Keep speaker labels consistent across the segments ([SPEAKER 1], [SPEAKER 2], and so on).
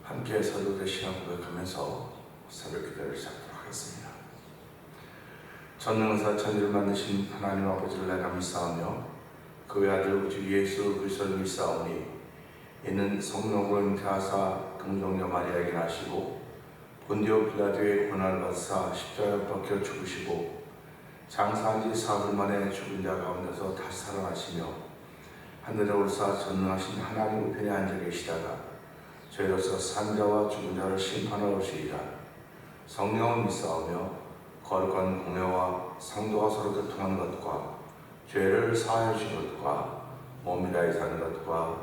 [SPEAKER 1] 함께 서로 대신하고 고백하면서 새벽 기도를 시작하도록 하겠습니다. 전능사 천지를 만드신 하나님 아버지를 내가 믿사오며 그 외아들 우주 예수 그리스도를 믿사오니 이는 성령으로 잉태하사 동정녀 마리아에게 나시고 본디오 빌라도의 고난을 받으사 십자가에 박혀 죽으시고 장사한 지 사흘 만에 죽은 자 가운데서 다시 살아나시며 하늘에 올사 전능하신 하나님 우편에 앉아 계시다가 저희로서 산자와 죽은 자를 심판하러 오시리라. 성령을 믿사오며 거룩한 공회와 성도가 서로 교통하는 것과 죄를 사하여 주신 것과 몸이 다해 사는 것과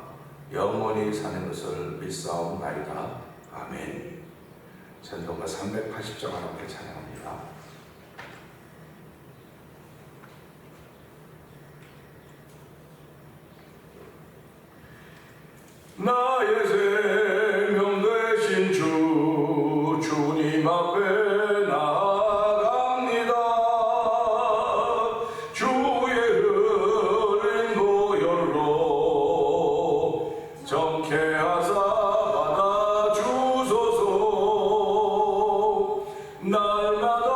[SPEAKER 1] 영원히 사는 것을 믿사옵나이다. 아멘. 전도가 380장 하나님께 찬양합니다. 나의 생명 되신 주 주님 앞에 나아갑니다. 주의 흐린 보혈로 정케하사 받아주소서. 날마다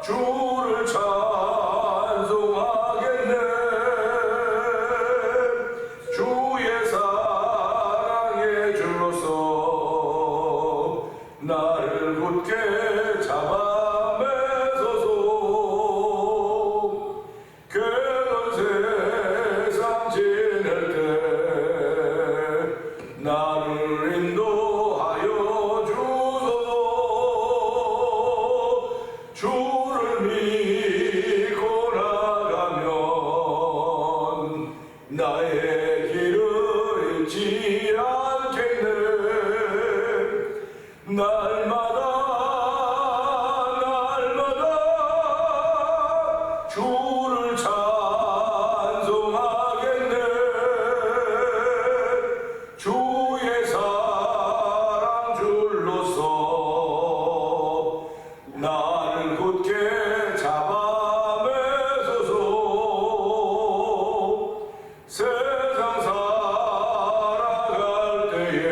[SPEAKER 1] 주를 찬송하겠네. 주의 사랑의 줄로서 나를 굳게 잡아 매소서. 괴로운 세상 지낼 때 나를 인도하여 주소서. 주를 믿고 나가면 나의 길을 잃지 않겠네. 날마다 주를 찬송하겠네. 주의 사랑 줄로서 나를 굳게 잡아 매소서. 세상 살아갈 때에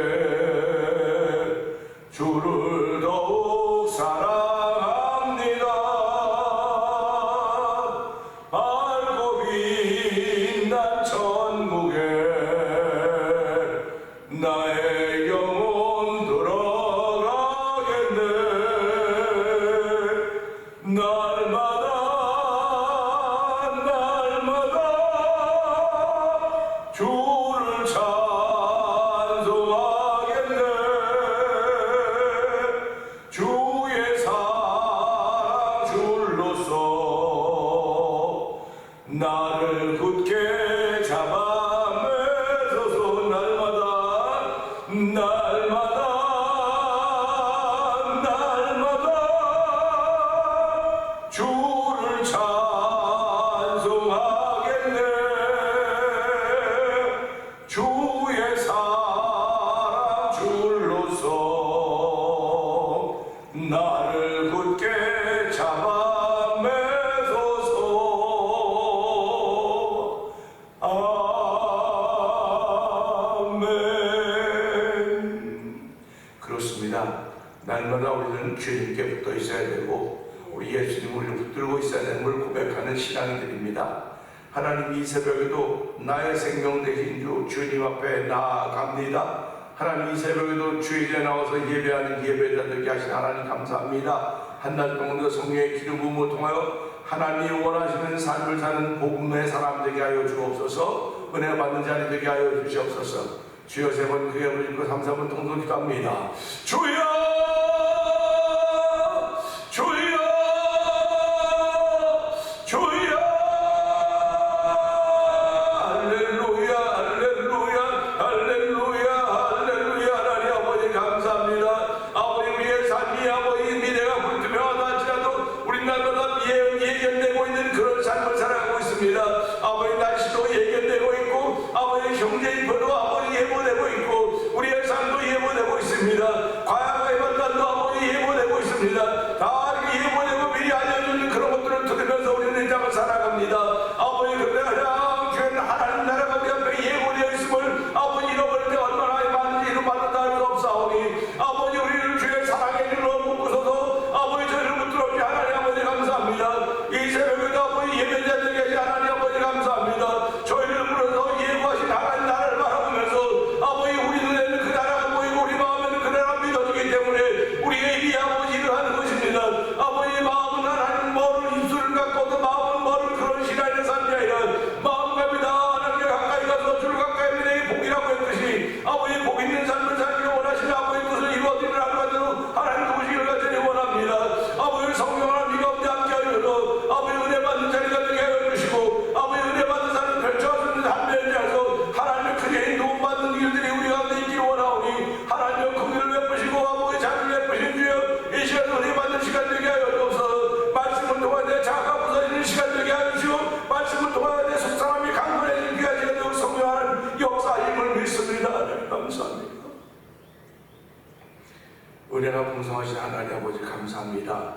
[SPEAKER 1] 주를 더욱 사랑합니다. 밝고 빛난 천국에 나의 영혼 들어가겠네. 날마다 주를 찬송하겠네. 주의 사랑 줄로서 나를 굳게 잡아 매소서. 날마다 주를 찬송하겠네. 주의 사랑 줄로서 나를 굳게 잡아 매소서. 아멘. 그렇습니다. 날마다 우리는 주님께 붙어 있어야 되고 우리 예수님 우리를 붙들고 있어야 되는 걸 고백하는 신앙이 드립니다. 하나님 이 새벽에도 나의 생명 되신 주 주님 앞에 나아갑니다. 하나님 이 새벽에도 주일에 나와서 예배하는 예배자 되게 하신 하나님 감사합니다. 한날 동안도 성령의 기름 부음을 통하여 하나님이 원하시는 삶을 사는 복음의 사람 되게 하여 주옵소서. 은혜 받는 자리 되게 하여 주시옵소서. 주여 세 번 크게 부르고 3, 4번 통독 기도합니다. 주여 아버지 날씨도 예견되고 있고 아버지 경제 인포도 아버지 예보되고 있고 우리의 삶도 예보되고 있습니다. 과거에 은혜가 풍성하신 하나님 아버지 감사합니다.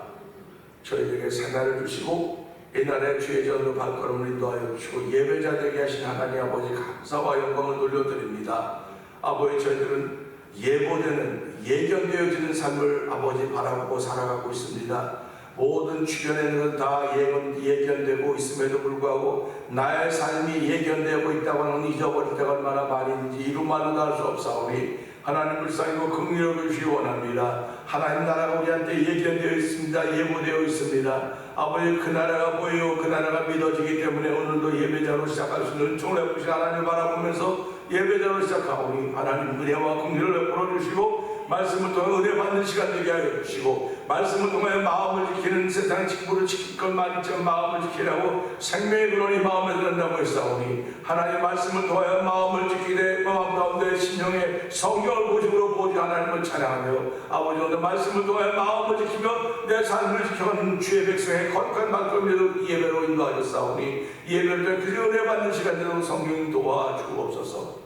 [SPEAKER 1] 저희에게 새날을 주시고 이날의 주의 전으로 발걸음을 인도하여 주시고 예배자 되게 하신 하나님 아버지 감사와 영광을 돌려드립니다. 아버지, 저희들은 예보되는 예견되어지는 삶을 아버지 바라보고 살아가고 있습니다. 모든 주변에 있는 건 다 예견되고 있음에도 불구하고 나의 삶이 예견되고 있다고 하는 잊어버릴 때가 얼마나 많은지 이루만은 알 수 없사오니 하나님 불쌍히고 긍휼히 주시기 원합니다. 하나님 나라가 우리한테 예견되어 있습니다. 예보되어 있습니다. 아버지, 그 나라가 보이고 그 나라가 믿어지기 때문에 오늘도 예배자로 시작할 수 있는 은총을 베푸신 하나님을 바라보면서 예배자로 시작하오니 하나님 은혜와 긍휼을 베풀어 주시고 말씀을 통해 은혜 받는 시간 되게 하여 주시고 말씀을 통해 마음을 지키는 세상의 직분을 지킬 것만 있지만 마음을 지키라고 생명의 근원이 마음에 든다고 했사오니 하나님 말씀을 통하여 마음을 지키되 마음 가운데 신령의 성경을 고집으로 보지 하나님을 찬양하며 아버지 오늘 말씀을 통해 마음을 지키며 내 삶을 지켜가는 주의 백성의 거룩한 말씀을 예배로 인도하셨사오니 예배를 통해 그 은혜 받는 시간 되도록 성령 도와주옵소서.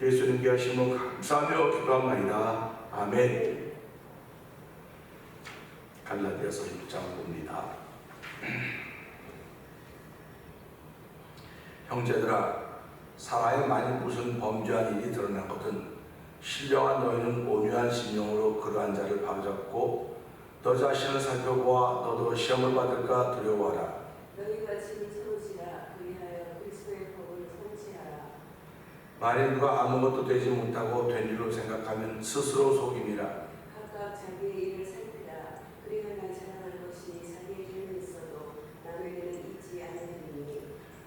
[SPEAKER 1] 예수님께 하시면 감사하며 기도합니다. 아멘. 갈라디아서 6장 봅니다. 형제들아, 사람이 만일 무슨 범죄한 일이 드러났거든 신령한 너희는 온유한 심령으로 그러한 자를 바로잡고 너 자신을 살펴보아 너도 시험을 받을까 두려워하라.
[SPEAKER 2] 너희가 짐을 참으시라. 그리하여 그리스도의 법을 성취하라.
[SPEAKER 1] 만일 누가 아무것도 되지 못하고 된 일로 생각하면 스스로 속임이라.
[SPEAKER 2] 각각 자기의 일을 살피라. 그리하면 자랑할 것이 자기에게는 있어도 남에게는 있지 않으리니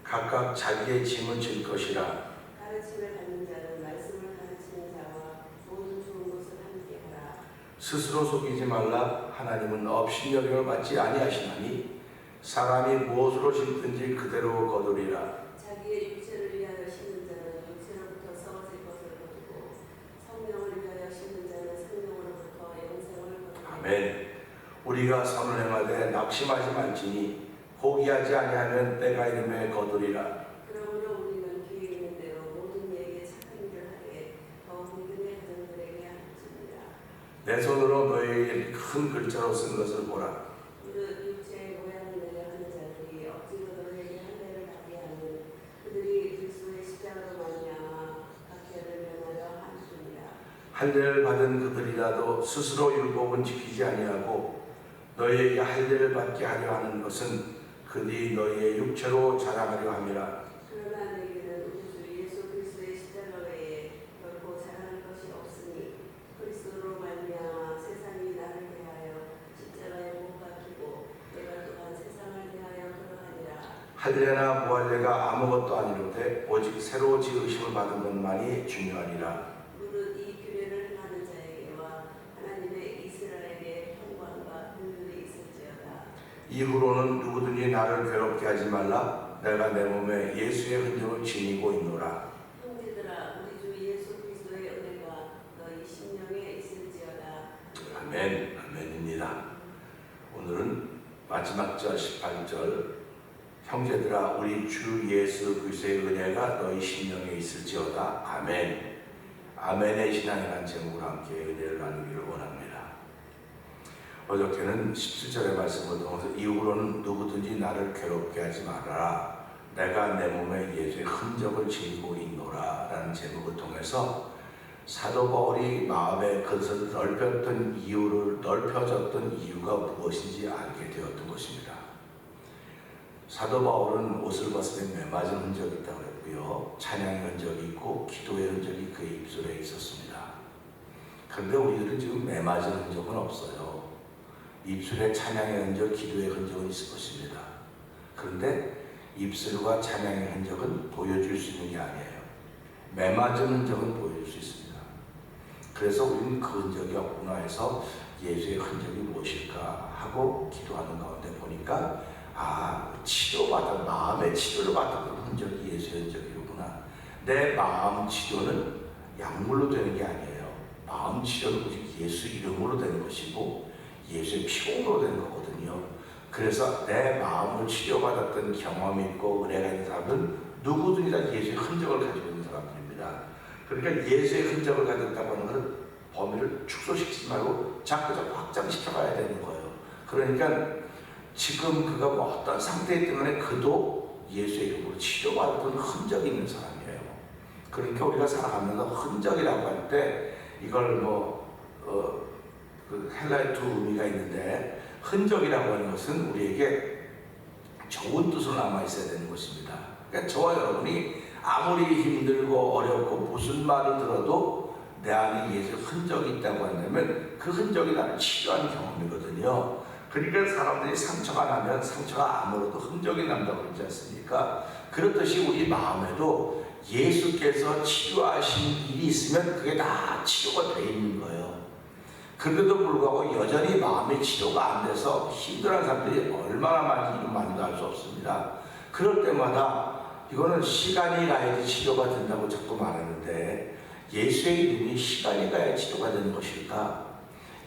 [SPEAKER 1] 각각 자기의 짐을 질 것이라.
[SPEAKER 2] 가르침을 받는 자는 말씀을 가르치는 자와 모든 좋은 것을 함께하라.
[SPEAKER 1] 스스로 속이지 말라. 하나님은 업신여김을 받지 아니하시나니 사람이 무엇으로 심든지 그대로 거두리라.
[SPEAKER 2] 자기의 육체를 위하여 심는 자는 육체로부터 썩어질 것을 거두고 성령을 위하여 심는 자는 성령으로부터 영생을 거두리라.
[SPEAKER 1] 아멘. 우리가 선을 행하되 낙심하지 말지니 포기하지 아니하면 때가 이름에 거두리라.
[SPEAKER 2] 그러므로 우리는 기회 있는 대로 모든 이에게 착한 일을 하되 더욱 믿음의 가정들에게 할지니라.
[SPEAKER 1] 내 손으로 너희에게 큰 글자로 쓴 것을 보라.
[SPEAKER 2] 무릇 육체의 모양을 내려 하는 자들이 억지로 너희에게 할례를 받게 하는 그들이 그리스도의 십자가로 말미암아 각계를 면하려 함이니라.
[SPEAKER 1] 할례를 받은 그들이라도 스스로 율법은 지키지 아니하고 너희에게 할례를 받게 하려 하는 것은 그들이 너희의 육체로 자랑하려 함이라.
[SPEAKER 2] 그러나 내게는 우리 주 예수 그리스도의 십자가 외에 결코 자랑할 것이 없으니 그리스도로 말미암아 세상이 나를 대하여 십자가에 못 박히고 내가 또한 세상을 대하여 그러하니라.
[SPEAKER 1] 할례나 무할례가 아무것도 아니로되 오직 새로 지으심을 받은 것만이 중요하니라.
[SPEAKER 2] 무릇 이 규례를 행하는 자에게와 하나님의 이스라엘의 평강과 긍휼이 있을지어다.
[SPEAKER 1] 이후로는 누구든지 나를 괴롭게 하지 말라. 내가 내 몸에 예수의 흔적을 지니고 있노라.
[SPEAKER 2] 형제들아, 우리 주 예수 그리스도의 은혜가 너희 심령에 있을지어다.
[SPEAKER 1] 아멘. 아멘입니다. 오늘은 마지막 절 18절 형제들아 우리 주 예수 그리스도의 은혜가 너희 심령에 있을지어다. 아멘. 아멘의 신앙이라는 제목으로 함께 은혜를 나누기를 원합니다. 어저께는 17절의 말씀을 통해서 이후로는 누구든지 나를 괴롭게 하지 말아라. 내가 내 몸에 예수의 흔적을 지니고 있노라 라는 제목을 통해서 사도 바울이 마음의 그릇을 넓혀졌던 이유가 무엇인지 알게 되었던 것입니다. 사도 바울은 옷을 벗으면 매맞은 흔적이 있다고 했고요. 찬양의 흔적이 있고 기도의 흔적이 그의 입술에 있었습니다. 그런데 우리들은 지금 매맞은 흔적은 없어요. 입술에 찬양의 흔적, 기도의 흔적은 있을 것입니다. 그런데 입술과 찬양의 흔적은 보여줄 수 있는 게 아니에요. 매맞은 흔적은 보여줄 수 있습니다. 그래서 우리는 그 흔적이 없구나 해서 예수의 흔적이 무엇일까 하고 기도하는 가운데 보니까 마음의 치료를 받았던 흔적이 예수의 흔적이구나. 내 마음 치료는 약물로 되는 게 아니에요. 마음 치료는 예수 이름으로 되는 것이고 예수의 피공으로 되는 거거든요. 그래서 내 마음을 치료받았던 경험이 있고 은혜가 있는 사람은 누구든지 다 예수의 흔적을 가지고 있는 사람들입니다. 그러니까 예수의 흔적을 가졌다고 하는 것은 범위를 축소시키지 말고 자꾸 확장시켜가야 되는 거예요. 그러니까 지금 그가 뭐 어떤 상태 때문에 그도 예수의 이름으로 치료받았던 흔적이 있는 사람이에요. 그러니까 우리가 살아가면서 흔적이라고 할 때 이걸 그 헬라의 두 의미가 있는데, 흔적이라고 하는 것은 우리에게 좋은 뜻으로 남아있어야 되는 것입니다. 그러니까 저와 여러분이 아무리 힘들고 어렵고 무슨 말을 들어도 내 안에 예수의 흔적이 있다고 한다면 그 흔적이 나를 치료하는 경험이거든요. 그러니까 사람들이 상처가 나면 상처가 아무래도 흔적이 난다고 그러지 않습니까? 그렇듯이 우리 마음에도 예수께서 치료하신 일이 있으면 그게 다 치료가 되어 있는 거예요. 그런데도 불구하고 여전히 마음의 치료가 안 돼서 힘들어하는 사람들이 얼마나 많은지 알 수 없습니다. 그럴 때마다 이거는 시간이 가야지 치료가 된다고 자꾸 말하는데, 예수의 이름이 시간이 가야 치료가 되는 것일까?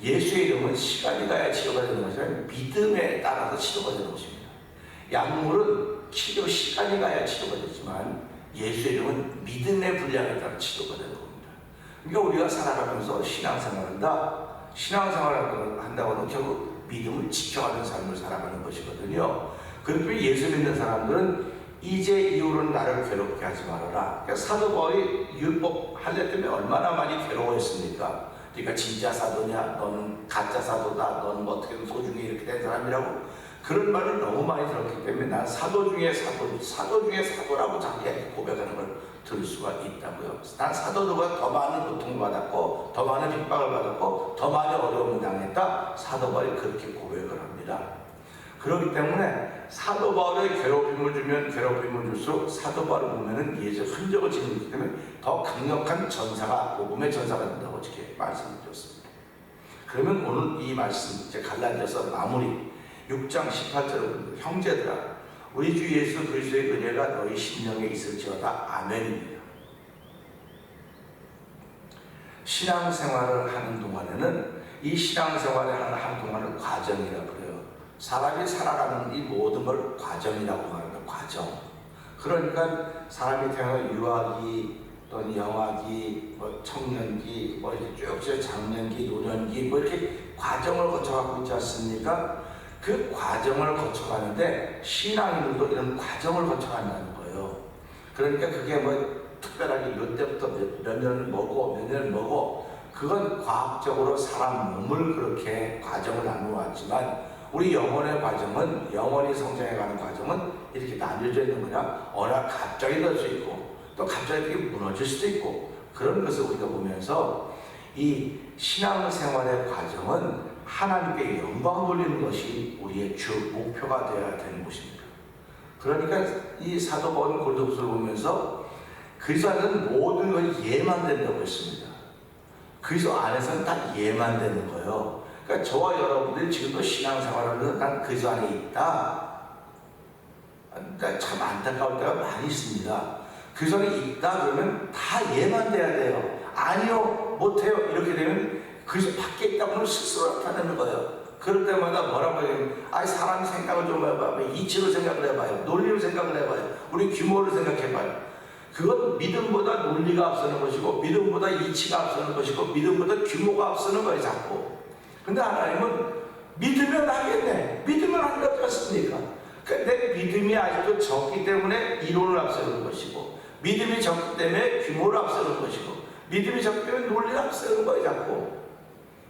[SPEAKER 1] 예수의 이름은 시간이 가야 치료가 되는 것이 아니라 믿음에 따라서 치료가 되는 것입니다. 약물은 치료 시간이 가야 치료가 되지만 예수의 이름은 믿음의 분량에 따라 치료가 되는 겁니다. 그러니까 우리가 살아가면서 신앙생활을 한다고 하면 결국 믿음을 지켜가는 삶을 살아가는 것이거든요. 그렇기 예수 믿는 사람들은 이제 이후로는 나를 괴롭게 하지 말아라. 그러니까 사도 바울이 율법 할례 때문에 얼마나 많이 괴로워했습니까? 그러니까 진짜 사도냐, 너는 가짜 사도다, 너는 어떻게든 소중히 이렇게 된 사람이라고, 그런 말을 너무 많이 들었기 때문에 난 사도 중에 사도라고 자기한테 고백하는 걸 들을 수가 있다고요. 난 사도들보다 더 많은 고통을 받았고, 더 많은 핍박을 받았고, 더 많은 어려움을 당했다. 사도 바울이 그렇게 고백을 합니다. 그렇기 때문에 사도 바울의 괴롭힘을 주면 괴롭힘을 줄수록 사도 바울을 보면은 예수의 흔적을 지니기 때문에 더 강력한 전사가, 복음의 전사가 된다고 이렇게 말씀을 드렸습니다. 그러면 오늘 이 말씀, 이제 갈라디아서 마무리 6장 18절에 형제들아, 우리 주 예수 그리스도의 은혜가 너희 심령에 있을지어다. 아멘입니다. 신앙생활을 하는 동안에는, 이 신앙생활을 하는 동안은 과정이라고 그래요. 사람이 살아가는 이 모든 걸 과정이라고 말합니다. 과정. 그러니까 사람이 태어나 유아기, 또는 영아기, 청년기, 이렇게 쭉 장년기, 노년기, 이렇게 과정을 거쳐가고 있지 않습니까? 그 과정을 거쳐가는데 신앙인들도 이런 과정을 거쳐간다는 거예요. 그러니까 그게 특별하게 이때부터 몇 년을 먹고, 그건 과학적으로 사람 몸을 그렇게 과정을 나누어 왔지만, 우리 영혼의 과정은, 영혼이 성장해가는 과정은 이렇게 나뉘어져 있는 거냐? 어느 날 갑자기 될 수 있고, 또 갑자기 무너질 수도 있고, 그런 것을 우리가 보면서 이 신앙생활의 과정은 하나님께 영광 돌리는 것이 우리의 주 목표가 되어야 되는 것입니다. 그러니까 이 사도 바울은 고린도후서를 보면서 그리스도 안에는 모든 것이 예만 된다고 했습니다. 그리스도 안에서는 다 예만 되는 거예요. 그러니까 저와 여러분들이 지금도 신앙생활을 하면서 난 그리스도 안에 있다. 참 안타까울 때가 많이 있습니다. 그리스도 안에 있다 그러면 다 예만 돼야 돼요. 아니요, 못해요. 이렇게 되면 그리스도 밖에 있다 보면 스스로 나타내는 거예요. 그럴 때마다 뭐라고 해요? 사람이 생각을 좀 해봐요. 이치로 생각을 해봐요. 논리로 생각을 해봐요. 우리 규모를 생각해봐요. 그건 믿음보다 논리가 앞서는 것이고, 믿음보다 이치가 앞서는 것이고, 믿음보다 규모가 앞서는 거예요, 자꾸. 근데 하나님은 믿으면 하겠네. 믿으면 한다 않습니까? 그러니까 내 믿음이 아직도 적기 때문에 이론을 앞세우는 것이고, 믿음이 적기 때문에 규모를 앞세우는 것이고, 믿음이 적기 때문에 논리를 앞세우는 거예요, 자꾸.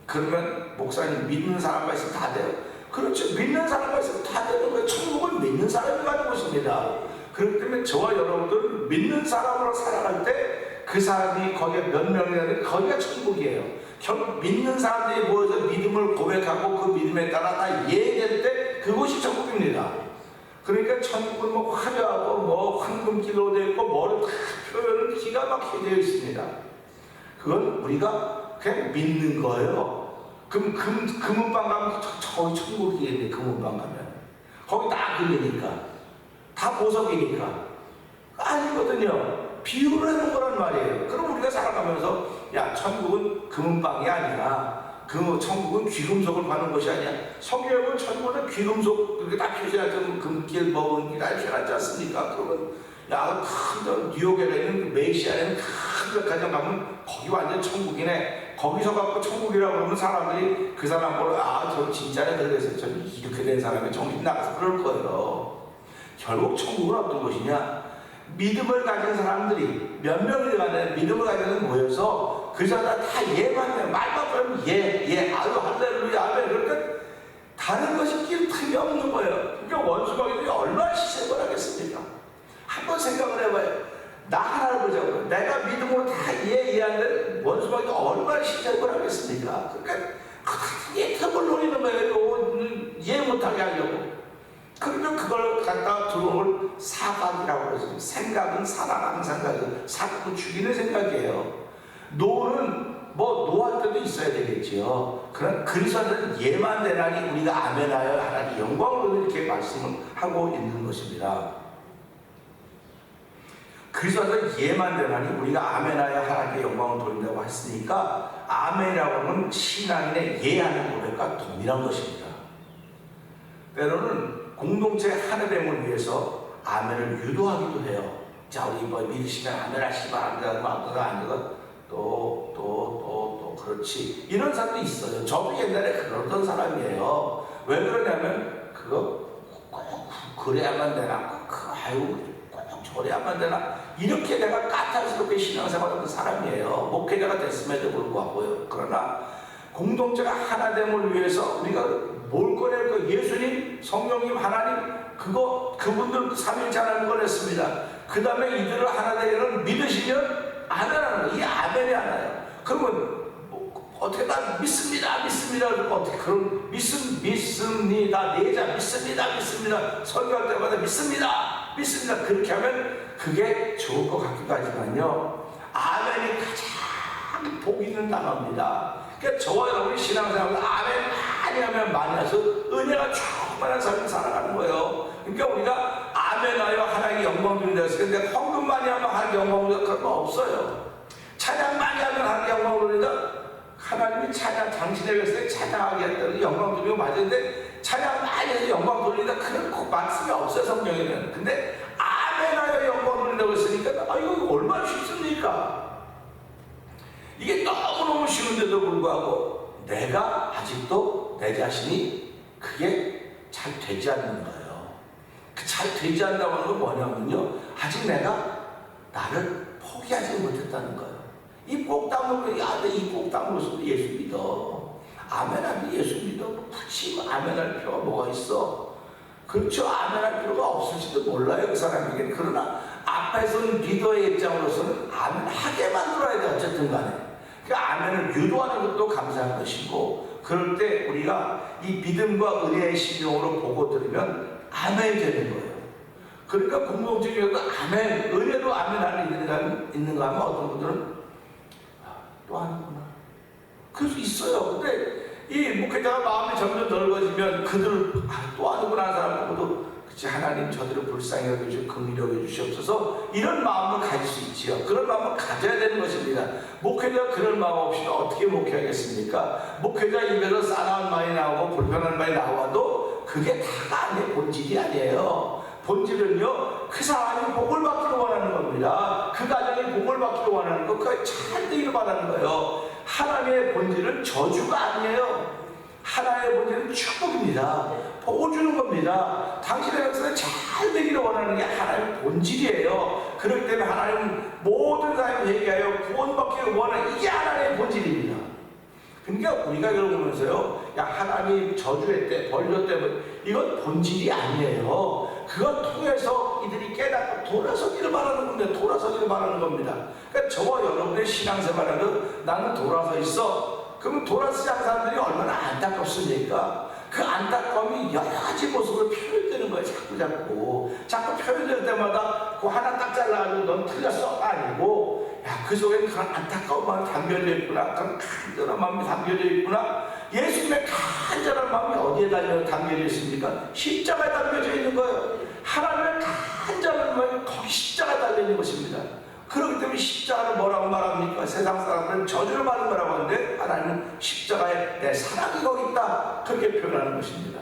[SPEAKER 1] 그러면 목사님 믿는 사람만 있으면 다 돼요? 그렇죠. 믿는 사람만 있으면 다 되는 거예요. 천국은 믿는 사람이 가는 곳입니다. 그렇기 때문에 저와 여러분들은 믿는 사람으로 살아갈 때 그 사람이 거기에 몇 명이라도 거기가 천국이에요. 결국 믿는 사람들이 모여서 믿음을 고백하고 그 믿음에 따라 다 예될 때 그곳이 천국입니다. 그러니까 천국은 화려하고 황금길로 되어 있고 다 표현은 기가 막히게 되어 있습니다. 그건 우리가 그냥 믿는 거예요. 그럼 금은방 가면 저기 천국이겠네. 금은방 가면 거기 다 금이니까, 다 보석이니까. 아니거든요. 비유를 해놓은 거란 말이에요. 그럼 우리가 살아가면서 천국은 금은방이 아니라 천국은 귀금속을 파는 것이 아니야. 성경은 천국은 귀금속 그렇게 다 표시하는 금길 먹은 길 다 표시하지 않습니까? 그러면 큰 뉴욕에 있는 메시아에는 큰 백화점 가면 거기 완전 천국이네. 거기서 갖고 천국이라고 그러면 사람들이 그 사람 보러 저 진짜네 그래서 저 이렇게 된 사람이 정신 나가서 그럴 거예요. 결국 천국은 어떤 것이냐? 믿음을 가진 사람들이 몇 명이 간에 믿음을 가지는 모여서 그 사람 다 예만 해. 말만 하면 예, 아유 할렐루야 아멘. 그러니까 다른 것이 낄 틈이 없는 거예요. 그러니까 원수마귀들이 얼마나 시샘을 하겠습니까? 한번 생각을 해봐요. 나 하나를 보자고요. 내가 믿음으로 다 이해하는데 원수마귀가 얼마나 시샘을 하겠습니까? 그러니까 예 틈을 노리는 거예요. 이해 못하게 하려고. 그러면 그걸 갖다 들어올 사각이라고 그러죠. 생각은 살아가는 생각이고 사각은 죽이는 생각이에요. 노는 노할 때도 있어야 되겠지요. 그런 그리스도는 예만 되나니 우리가 아멘하여 하나님 영광으로 이렇게 말씀을 하고 있는 것입니다. 그리스도는 예만 되나니 우리가 아멘하여 하나님께 영광을 돌린다고 했으니까 아멘이라고 하는 신앙인의 예하는 고백과 동일한 것입니다. 때로는 공동체 하나됨을 위해서 아멘을 유도하기도 해요. 자, 우리 믿으시면 아멘 하시기 바랍니다. 안 되고 또 그렇지. 이런 사람도 있어요. 저도 옛날에 그러던 사람이에요. 왜 그러냐면 그거 꼭 그래야만 되나? 꼭 저래야만 되나? 이렇게 내가 까탈스럽게 신앙생활하는 사람이에요. 목회자가 됐음에도 불구하고요. 그러나 공동체가 하나됨을 위해서 우리가 뭘 꺼낼 거 예수님, 성령님, 하나님 그분들 삼일째 하나님 꺼냈습니다. 그 다음에 이들을 하나 되기를 믿으시면 아멘하는 거. 이 아멘이 하나요. 그러면 어떻게 다 믿습니다. 어떻게 그럼 믿습니다. 내자 믿습니다. 설교할 때마다 믿습니다. 그렇게 하면 그게 좋을 것 같기도 하지만요. 아멘이 가장 복 있는 단어입니다. 그러니까 저와 여러분이 신앙생활을 아멘 많이 하면 많이 해서 은혜가 충만한 삶을 살아가는 거예요. 그러니까 우리가 아멘하여 하나님께 영광 드린다 했을 때 근데 헌금 많이 하면 하나님께 영광 드린다 그런 거 없어요. 찬양 많이 하면 하나님께 영광 드린다. 하나님이 찬양 당신에게 했을 때 찬양하게 했다는 영광 드리고 맞았는데 찬양 많이 해서 영광 돌린다 그런 꼭 말씀이 없어요. 성경에는. 근데 아멘하여 영광 돌린다고 했으니까 이거 얼마나 쉽습니까? 이게 너무너무 쉬운데도 불구하고 내가 아직도 내 자신이 그게 잘 되지 않는 거예요. 그 잘 되지 않는다고 하는 건 뭐냐면요. 아직 내가 나를 포기하지 못했다는 거예요. 입꼭 다물고 입꼭 다물어서 예수 믿어. 아멘하면 예수 믿어. 굳이 아멘할 필요가 뭐가 있어? 그렇죠. 아멘할 필요가 없을지도 몰라요. 그 사람에게. 그러나 앞에서는 리더의 입장으로서는 아멘하게 만들어야 돼. 어쨌든 간에. 그 아멘을 유도하는 것도 감사한 것이고 그럴 때 우리가 이 믿음과 은혜의 심령으로 보고 들으면 아멘이 되는 거예요. 그러니까 공동체에도 아멘, 은혜로 아멘하는 있는가 하면 어떤 분들은 또 하는구나. 그럴 수 있어요. 근데 이 목회자가 마음이 점점 넓어지면 그들을 또 하는구나 하는 사람 보고도 그치 하나님 저들을 불쌍히 여겨주시고 긍휼히 여겨주시옵소서 이런 마음을 가질 수 있지요. 그런 마음을 가져야 되는 것입니다. 목회자가 그런 마음 없이는 어떻게 목회하겠습니까? 목회자 입에서 싸나운 말이 나오고 불편한 말이 나와도 그게 다가 아니에요. 본질이 아니에요. 본질은요, 그 사람이 복을 받기를 원하는 겁니다. 그 가정이 복을 받기를 원하는 거, 그게 잘 되기를 바라는 거예요. 하나님의 본질은 저주가 아니에요. 하나님의 본질은 축복입니다. 복을 주는 겁니다. 당신의 역사는 잘 되기를 원하는 게 하나님의 본질이에요. 그렇기 때문에 하나님은 모든 사람을 얘기하여 구원받기를 원하는 이게 하나님의 본질입니다. 그러니까 우리가 이걸 보면서요, 하나님이 저주했대, 벌렸대, 이건 본질이 아니에요. 그걸 통해서 이들이 깨닫고 돌아서기를 바라는 겁니다. 돌아서기를 바라는 겁니다. 그러니까 저와 여러분의 신앙생활은 나는 돌아서 있어. 그러면 돌아서지 않은 사람들이 얼마나 안타깝습니까? 그 안타까움이 여러 가지 모습으로 표현되는 거예요. 자꾸 표현될 때마다 그 하나 딱 잘라가지고 넌 틀렸어 아니고 그 속에 그런 안타까운 마음이 담겨져 있구나. 그런 간절한 마음이 담겨져 있구나. 예수님의 간절한 마음이 어디에 담겨져 있습니까? 십자가에 담겨져 있는 거예요. 하나님의 간절한 마음이 거기 십자가에 달려 있는 것입니다. 그렇기 때문에 십자가를 뭐라고 말합니까? 세상 사람들은 저주를 받는 거라고 하는데 하나님은 십자가에 내 사랑이 거기 있다. 그렇게 표현하는 것입니다.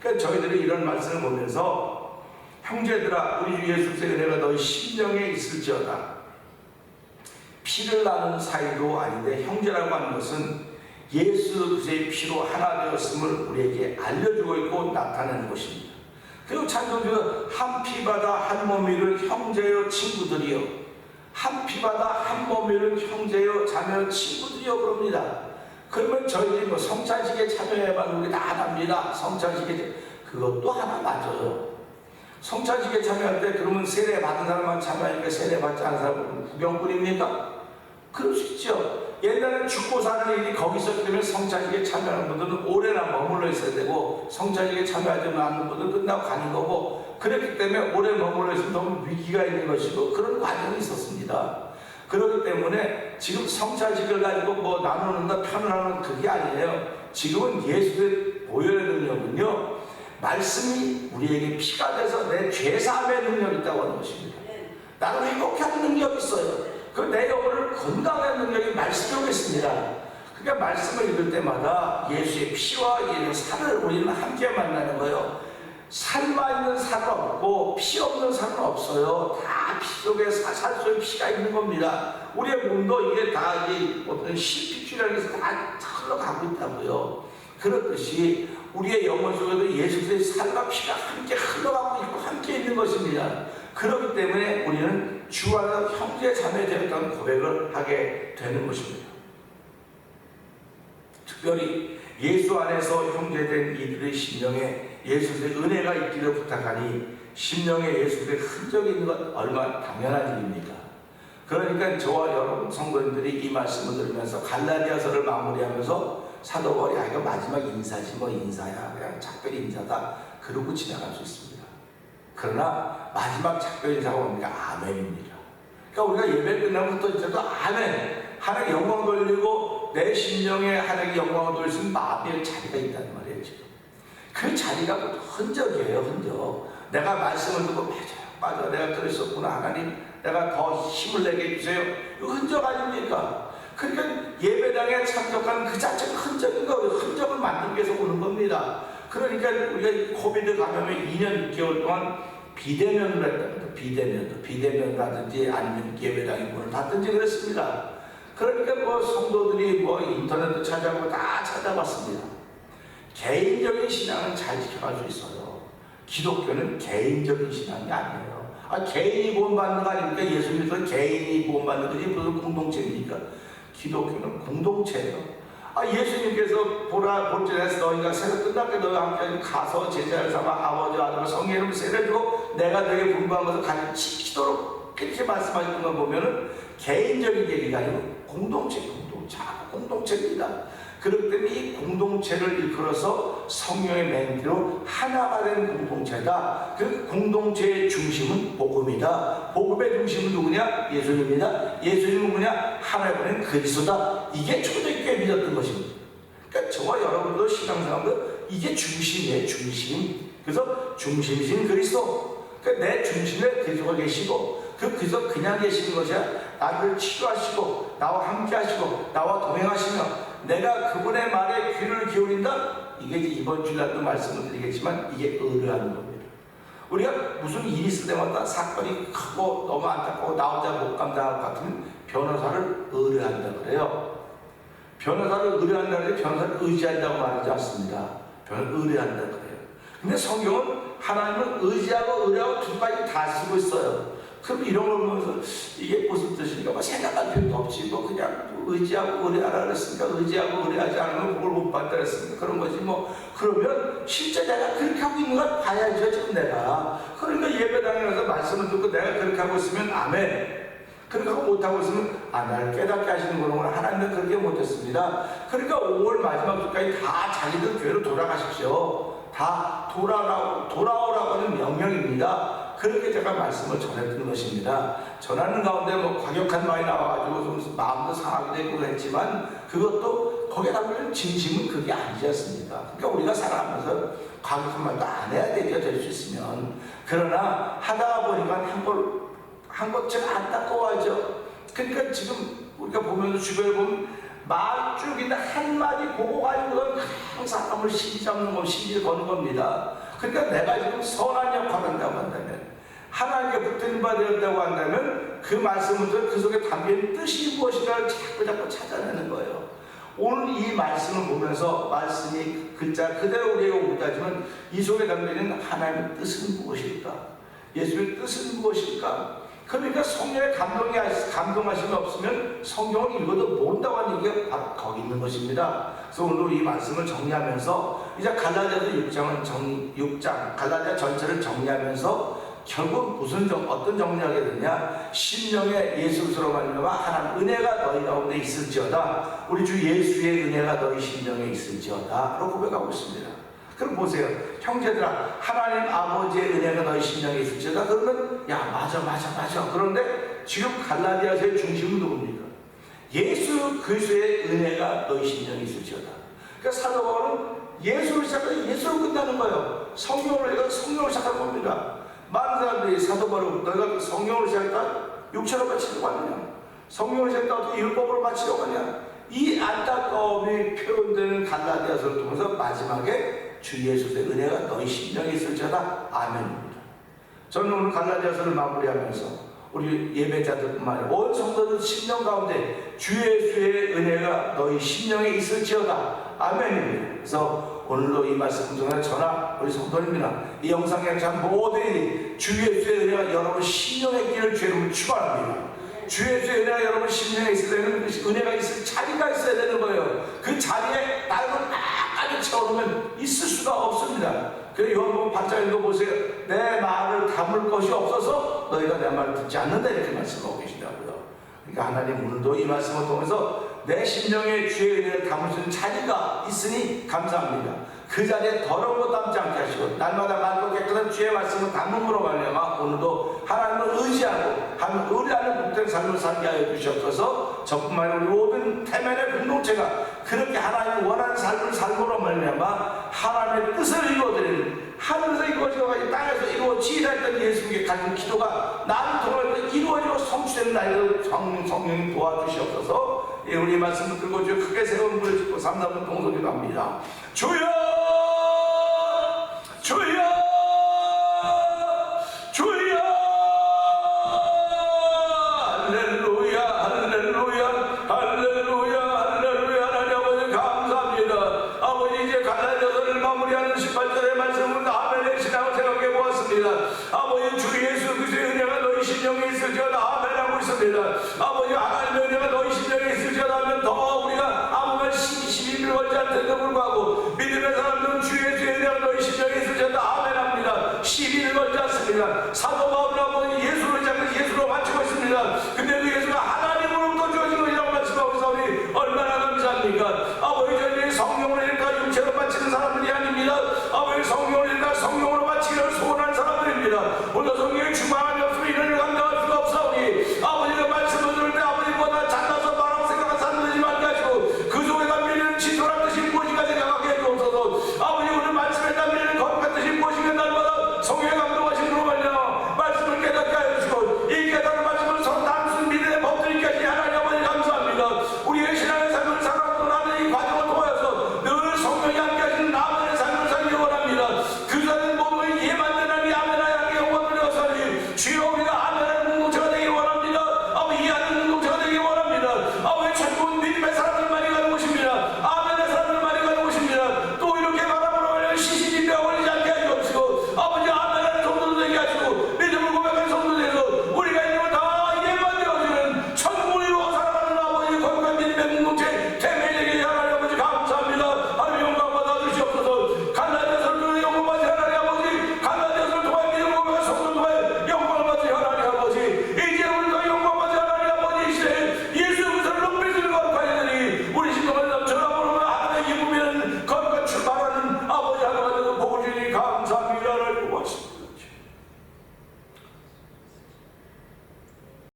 [SPEAKER 1] 그러니까 저희들이 이런 말씀을 보면서 형제들아 우리 주 예수 그리스도의 은혜가 너희 심령에 있을지어다. 피를 나누는 사이도 아닌데 형제라고 하는 것은 예수 그리스도의 피로 하나 되었음을 우리에게 알려주고 있고 나타내는 것입니다. 그리고 찬송가에서 한 피바다 한 몸이를 형제여 친구들이여, 한 피바다 한 몸이를 형제여 자매여 친구들이여 그럽니다. 그러면 저희들이 뭐 성찬식에 참여해봐도 우리 다 합니다. 성찬식에 그것도 하나 맞아요. 성찬식에 참여할 때 그러면 세례 받은 사람만 참여하니까 세례 받지 않은 사람은 구경꾼입니까? 그럴 수 있죠. 옛날에 죽고 사는 일이 거기 있었기 때문에 성찬식에 참여하는 분들은 오래나 머물러 있어야 되고, 성찬식에 참여하지 않는 분들은 끝나고 가는 거고, 그렇기 때문에 오래 머물러 있으면 너무 위기가 있는 것이고 그런 과정이 있었습니다. 그렇기 때문에 지금 성찬식을 가지고 뭐 나누는다 편을 그게 아니에요. 지금은 예수의 보혈의 능력은요, 말씀이 우리에게 피가 돼서 내 죄사함의 능력이 있다고 하는 것입니다. 나를 회복케 하는 능력이 있어요. 그 내 영혼을 건강한 능력이 말씀이 있습니다. 그러니까 말씀을 읽을 때마다 예수의 피와 예수의 살을 우리는 함께 만나는 거예요. 살만 있는 살은 없고 피 없는 살은 없어요. 다 피 속에 살 속에 피가 있는 겁니다. 우리의 몸도 이게 다 어떤 실핏줄이라는 것이 다 흘러가고 있다고요. 그렇듯이 우리의 영혼 속에도 예수 그리스도의 살과 피가 함께 흘러가고 있고 함께 있는 것입니다. 그렇기 때문에 우리는 주 안에서 형제 자매 되었다는 고백을 하게 되는 것입니다. 특별히 예수 안에서 형제된 이들의 심령에 예수의 은혜가 있기를 부탁하니, 심령에 예수의 흔적이 있는 것 얼마나 당연한 일입니까? 그러니까 저와 여러분 성도님들이 이 말씀을 들으면서 갈라디아서를 마무리하면서 사도 바울이 이거 마지막 인사지 뭐 인사야, 그냥 작별 인사다, 그러고 지나갈 수 있습니다. 그러나 마지막 작별 인사가 뭡니까? 아멘입니다. 그러니까 우리가 예배 끝나면 또 이제도 아멘, 하나님께 영광 돌리고 내 심령에 하나님께 영광을 돌릴 수 있는 마음의 자리가 있다는 말이에요. 지금 그 자리가 흔적이에요. 흔적. 내가 말씀을 듣고 맞아 내가 그랬었구나, 하나님 내가 더 힘을 내게 해주세요, 이거 흔적 아닙니까? 그러니까 예배당에 참석한 그 자체가 흔적인 거예요. 흔적을 만들기 위해서 오는 겁니다. 그러니까 우리가 코비드 감염에 2년 6개월 동안 비대면을 했답니다. 비대면이라든지 아니면 예배당에 문을 닫든지 그랬습니다. 그러니까 뭐 성도들이 뭐 인터넷도 찾아보고 다 찾아봤습니다. 개인적인 신앙은 잘 지켜갈 수 있어요. 기독교는 개인적인 신앙이 아니에요. 개인이 구원받는 거 아닙니까? 예수님께서 개인이 구원받는 거지 무슨 공동체입니까? 기독교는 공동체예요. 예수님께서 볼지라도 너희가 새로 끝났게 너희와 함께 가서 제자를 삼아 아버지 아들 성령 이름을 세례주고 내가 너희에게 분부한 것을 같이 지키도록, 이렇게 말씀하시는 걸 보면은 개인적인 얘기가 아니고 공동체입니다. 그렇기 때문에 이 공동체를 일컬어서 성령의 맹기로 하나가 된 공동체다. 그 공동체의 중심은 복음이다. 복음의 중심은 누구냐? 예수님입니다. 예수님은 누구냐? 하나님 보낸 그리스도다. 이게 초대교회 믿었던 것입니다. 그러니까 저와 여러분도 신앙생활도 이게 중심이에요. 중심. 그래서 중심이신 그리스도. 그러니까 내 중심에 그리스도가 계시고, 그 그리스도 그냥 계시는 것이 아니라 나를 치료하시고 나와 함께 하시고 나와 동행하시며 내가 그분의 말에 귀를 기울인다. 이게 이번 주일날도 말씀을 드리겠지만 이게 의뢰하는 겁니다. 우리가 무슨 일이 있을 때마다 사건이 크고 너무 안타깝고 나 혼자 못 감당할 것 같으면 변호사를 의뢰한다 그래요. 변호사를 의뢰한다 그래요. 변호사를 의지한다고 말하지 않습니다. 변호사를 의뢰한다 그래요. 근데 성경은 하나님을 의지하고 의뢰하고 두 가지 다 쓰고 있어요. 그럼 이런 걸 보면서 이게 무슨 뜻인가 뭐 생각할 필요도 없지, 뭐 그냥 의지하고 의뢰하라 그랬으니까 의지하고 의뢰하지 않으면 복을 못 받다 그랬으니까 그런 거지 뭐. 그러면 실제 내가 그렇게 하고 있는 걸 봐야죠 지금 내가. 그러니까 예배당에 가서 말씀을 듣고 내가 그렇게 하고 있으면 아멘, 그렇게 하고 못하고 있으면 나를 깨닫게 하시는 거는 하나님은 그렇게 못했습니다. 그러니까 5월 마지막 주까지 다 자기들 교회로 돌아가십시오. 다 돌아오라고 하는 명령입니다. 그렇게 제가 말씀을 전해드린 것입니다. 전하는 가운데 뭐 과격한 말이 나와가지고 좀 마음도 상하게 되고 했지만 그것도 거기에 담긴 진심은 그게 아니지 않습니까? 그러니까 우리가 살아가면서 과격한 말도 안 해야 되죠, 될 수 있으면. 그러나 하다가 보니까 한 것 제가 안타까워하죠. 그러니까 지금 우리가 보면서 주변에 보면 말 쭉 있는 한마디 보고 가지고는 항상 사람을 신지 잡는 거, 신지 거는 겁니다. 그러니까 내가 지금 선한 역할을 한다고 한다면 하나님께 붙들린 바 되었다고 한다면 그 말씀은 그 속에 담긴 뜻이 무엇인가를 자꾸 찾아내는 거예요. 오늘 이 말씀을 보면서 말씀이 글자 그대로 우리에게 오다지만 이 속에 담겨있는 하나님의 뜻은 무엇일까? 예수의 뜻은 무엇일까? 그러니까 성령의 감동하심이 없으면 성경을 읽어도 모른다고 하는 얘기가 바로 거기 있는 것입니다. 그래서 오늘 이 말씀을 정리하면서 이제 갈라디아서 6장 갈라디아 전체를 정리하면서 결국 어떤 정리하게 되냐? 심령의 예수 그리스도로 말미암아 하나님 은혜가 너희 가운데 있을지어다. 우리 주 예수의 은혜가 너희 심령에 있을지어다 라고 고백하고 있습니다. 그럼 보세요. 형제들아, 하나님 아버지의 은혜가 너희 심령에 있을지어다. 그러면 야 맞아. 그런데 지금 갈라디아서의 중심은 누굽니까? 예수 그리스도의 은혜가 너희 심령에 있을지어다. 그러니까 사도 바울은 예수를 시작해서 예수로 끝나는 거예요. 성령을 시작한 겁니다. 많은 사람들이 사도 바울을 너희가 성령으로 시작했다? 육체로 마치려고 하느냐? 성령으로 시작했다? 어떻게 율법으로 마치려고 하냐? 이 안타까움이 표현되는 갈라디아서를 통해서 마지막에 주 예수의 은혜가 너희 심령에 있을지어다. 아멘입니다. 저는 오늘 갈라디아서를 마무리하면서 우리 예배자들뿐만 아니라 온 성도들 심령 가운데 주 예수의 은혜가 너희 심령에 있을지어다. 아멘입니다. 그래서 오늘도 이 말씀 중에 저나 우리 성도님이나 이 영상에 참 모든 주 예수의 은혜가 여러분 심령에 있기를 주님을 축원합니다. 주 예수의 은혜가 여러분 심령에 있어야 되는 은혜가 있을 자리가 있어야 되는 거예요. 그 자리에 나를 가득 채워놓으면 있을 수가 없습니다. 그래서 요한복음 8장 읽어보세요. 내 말을 담을 것이 없어서 너희가 내 말을 듣지 않는다 이렇게 말씀하고 계시더라고요. 그러니까 하나님 오늘도 이 말씀을 통해서 내 심령에 주의 은혜를 담을 수 있는 자리가 있으니 감사합니다. 그 자리에 더러운 것 담지 않게 하시고 날마다 맑고 깨끗한 주의 말씀을 담음으로 말미암아 오늘도 하나님을 의지하고 하나님을 의뢰하는 복된 삶을 살게 하여 주시옵소서. 저뿐만 아니라 우리 모든 태면의 공동체가 그렇게 하나님 원하는 삶을 살므로 말미암아 하나님의 뜻을 이루어드리는 하늘에서 이루어지고 땅에서 이루어지리라 했던 예수님께 가진 기도가 나를 통해서 이루어지고 성취되는 날을 성령이 도와주시옵소서. 예, 우리 말씀을 들고 주 크게 세운 물을 짓고 3, 4분 동소기도 합니다. 주여! 주여!